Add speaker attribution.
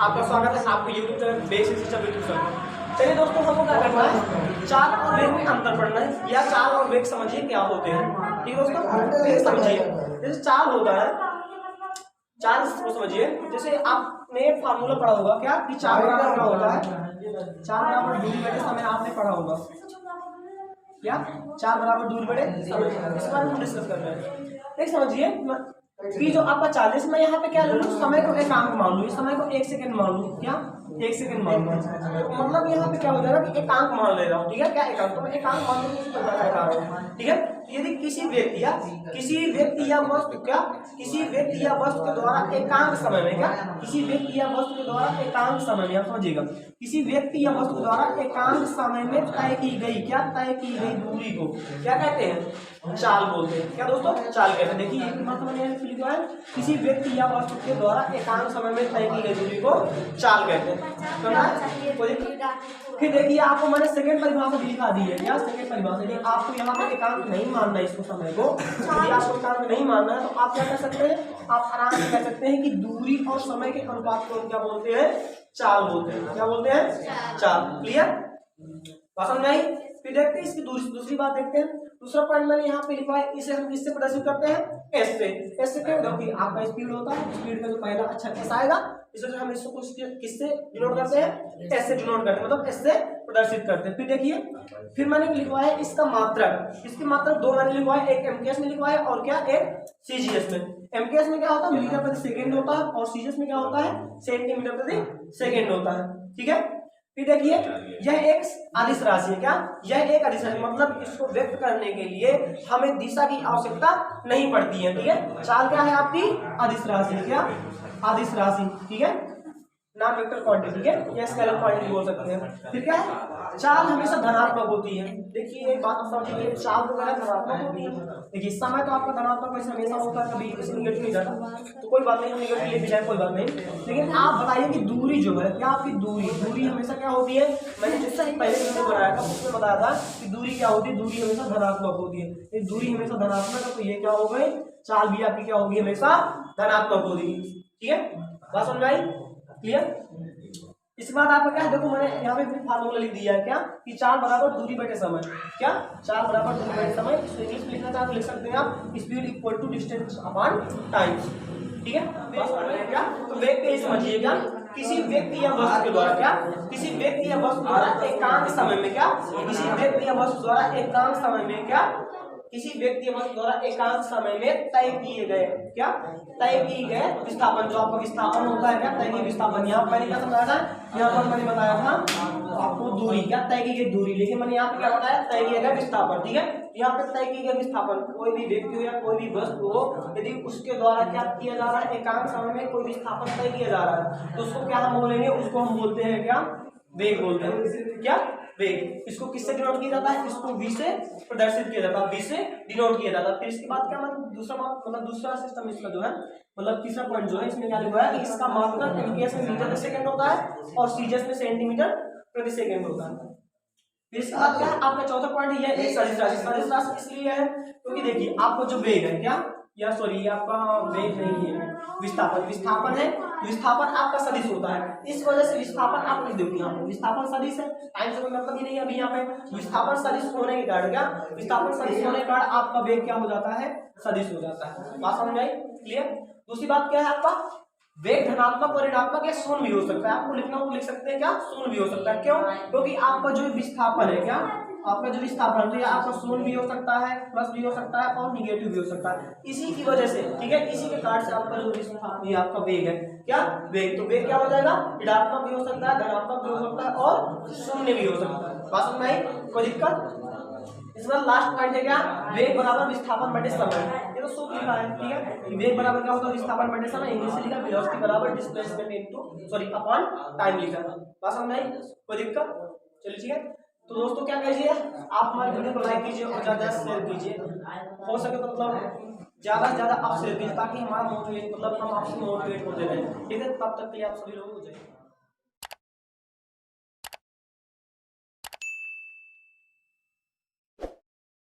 Speaker 1: आपका स्वागत है आपके YouTube channel basic system YouTube channel. चलिए दोस्तों, हमको क्या करना है, चाल और वेग में अंतर पढ़ना है, या चाल और वेग समझिए क्या होते हैं। ठीक है दोस्तों, वेग समझिए। जैसे चाल होता है, चाल को समझिए। जैसे आपने फार्मूला पढ़ा होगा क्या कि चाल बराबर क्या होता है, चाल बराबर दूरी बटे समय। आपने पढ़ा होगा क्या, चाल बराबर दूरी बटे समय। इस बारे में हम डिस्कस कर रहे हैं। एक समझिए कि जो आपका चाल, जैसे मैं यहाँ पे क्या ले लूँ, समय को एकांक मान लूँ, समय को 1 सेकंड मान लूँ, क्या 1 सेकंड मान लूँ, मतलब यहाँ पे क्या हो जाएगा कि एकांक मान ले रहा हूँ। ठीक है, क्या एकांक, तो मैं एकांक मान लूँ, ठीक है। यदि किसी व्यक्ति या वस्तु क्या, किसी व्यक्ति या वस्तु के द्वारा एकांक समय में, क्या किसी व्यक्ति या वस्तु के द्वारा एकांक समय में, आप समझिएगा, किसी व्यक्ति या वस्तु द्वारा एकांक समय में तय की गई, क्या तय की गई दूरी को क्या कहते हैं, चाल बोलते हैं। क्या दोस्तों, चाल कहते हैं। देखिए मतलब लिखा है, किसी व्यक्ति या वस्तु के द्वारा एकांक समय में तय की गई दूरी को चाल कहते हैं। फिर देखिए आपको मैंने सेकंड परिभाषा दिखा दी है, क्या सेकंड परिभाषा। यदि आपको यहाँ पे एकांक नहीं मानना है, इसको समय को यदि आपको एकांक नहीं मानना है, तो आप क्या कर सकते हैं, आप आराम से कह सकते हैं कि दूरी और समय के अनुपात को क्या बोलते हैं, चाल बोलते हैं। क्या बोलते हैं, चाल। क्लियर, बात समझ आई। फिर देखते हैं इसकी दूसरी बात देखते हैं। दूसरा पॉइंट मैंने यहाँ पे लिखा है, इसे हम किससे प्रदर्शित करते हैं, एस से। एस से क्या होगा कि आपका स्पीड होता है, स्पीड का जो पहला अक्षर एस आएगा, इसलिए हम इसको कुछ किससे डिनोट करते हैं, एस से डिनोट करते हैं, मतलब एस से प्रदर्शित करते हैं। फिर देखिए, फिर मैंने लिखवा है इसका मात्रक। इसकी मात्रक दो मैंने लिखवा है, एक एमकेएस में लिखवा है और क्या एक सीजीएस में। एमकेएस में क्या होता है, मीटर प्रति सेकेंड होता है, और सीजीएस में क्या होता है, सेंटीमीटर प्रति सेकेंड होता है। ठीक है। फिर देखिए यह एक अदिश राशि है, क्या यह एक अदिश राशि, मतलब इसको व्यक्त करने के लिए हमें दिशा की आवश्यकता नहीं पड़ती है। ठीक है, चाल क्या है आपकी, अदिश राशि, क्या अदिश राशि। ठीक है, नॉन वेक्टर क्वांटिटी, ठीक है, या स्केलर क्वांटिटी बोल सकते हैं। फिर क्या है, चाल हमेशा धनात्मक होती है। देखिए एक बात आप समझिए, चाल तो क्या धनात्मक होती है। देखिए समय तो आपका धनात्मक वैसे हमेशा होता है, कभी किसी नेगेटिव नहीं जाता, तो कोई बात नहीं, हम नेगेटिव ले भी जाए कोई बात नहीं। लेकिन आप बताइए कि दूरी जो है, क्या आपकी दूरी हमेशा क्या होती है। मैंने जिससे पहले वीडियो बनाया था उसमें बताया था कि दूरी क्या होती है, दूरी हमेशा धनात्मक होती है। दूरी हमेशा धनात्मक है, तो ये क्या हो गई, चाल भी आपकी क्या होगी, हमेशा धनात्मक होगी। ठीक है, बात समझ आई, क्लियर। इसके बाद आपका क्या है, देखो मैंने यहाँ पे फार्मूला लिख दिया है, क्या कि चाल बराबर दूरी बटे समय। क्या चाल बराबर दूरी बटे समय, इसको इंग्लिश में लिखना चाहे तो लिख सकते हैं आप, speed equal to distance upon time. ठीक है, क्या तो वेग पे समझिएगा, किसी व्यक्ति या वस्तु के द्वारा, क्या किसी व्यक्ति या वस्तु द्वारा एकांक समय में, क्या किसी व्यक्ति या वस्तु द्वारा एकांक समय में, क्या किसी व्यक्ति या वस्तु द्वारा एकांक समय में तय किए गए, क्या तय किए गए विस्थापन, जो आपका विस्थापन होता है, क्या तय किए विस्थापन। यहाँ मैंने क्या समझाया था, यहाँ पर मैंने बताया था आपको दूरी, क्या तय की गई दूरी, लेकिन मैंने यहाँ पे क्या बताया, तय किया गया विस्थापन। ठीक है, यहाँ पे तय की गई विस्थापन, कोई भी व्यक्ति हो या कोई भी वस्तु हो, यदि उसके द्वारा क्या किया जा रहा है, एकांक समय में कोई विस्थापन तय किया जा रहा है, तो उसको क्या हम बोलेंगे, उसको हम बोलते हैं क्या, वेग बोलते हैं। क्या वेग, इसको किससे डिनोट किया जाता है, इसको v से प्रदर्शित किया जाता है, v से डिनोट किया जाता है। फिर इसके बाद क्या मतलब दूसरा सिस्टम इसका जो है, मतलब तीसरा पॉइंट जो है, इसमें क्या लिखा है कि इसका मात्रक एमकेएस में मीटर प्रति सेकंड होता है और सीजीएस में सेंटीमीटर प्रति सेकंड होता है। फिर इसके बाद क्या है आपका चौथा पॉइंट, यह एक सदिश राशि। सदिश राशि इसलिए है क्योंकि देखिए आपको जो वेग है, क्या या सॉरी आपका वेग नहीं है, विस्थापन है, विस्थापन आपका सदिश होता है, इस वजह से विस्थापन आप लिख दोगे यहाँ पे, विस्थापन सदिश है, टाइम से कोई मतलब ही नहीं है अभी यहाँ पे। विस्थापन सदिश होने के कारण, क्या विस्थापन सदिश होने के कारण आपका वेग क्या हो जाता है, सदिश हो जाता है। बात समझ आई, क्लियर। दूसरी बात क्या है, आपका वेग धनात्मक और ऋणात्मक या शून्य भी हो सकता है। आपको लिखना हो लिख सकते हैं, क्या शून्य भी हो सकता है। क्यों, क्योंकि आपका जो विस्थापन है, क्या आपका जो विस्थापन है, आपका शून्य भी हो सकता है, प्लस भी हो सकता है और निगेटिव भी हो सकता है। इसी की वजह से, ठीक है, इसी के कारण से आपका जो विस्थापन, आपका वेग है, क्या वेग, तो वेग क्या हो जाएगा, ऋणात्मक भी हो सकता है, धनात्मक भी हो सकता है और शून्य भी हो सकता है। बात समझ आई, कोई दिक्कत। इसका लास्ट पॉइंट है, क्या वेग बराबर विस्थापन बटे समय। ये तो सूत्र लिखा है, ठीक है, वेग बराबर क्या होता है, विस्थापन बटे समय, इंग्लिश में लिखा वेलोसिटी बराबर displacement into sorry upon time लिखा था। बात समझ आई, कोई दिक्कत। चलिए ठीक है, तो दोस्तों क्या कीजिए, आप हमारे वीडियो को लाइक कीजिए और ज्यादा शेयर कीजिए, हो सके तो मतलब ज्यादा से ज्यादा आप शेयर कीजिए, ताकि हमारा मोटिवेट, मतलब हम आपसे मोटिवेट होते रहें। ठीक है, तब तक के लिए आप सभी लोग हो जाए।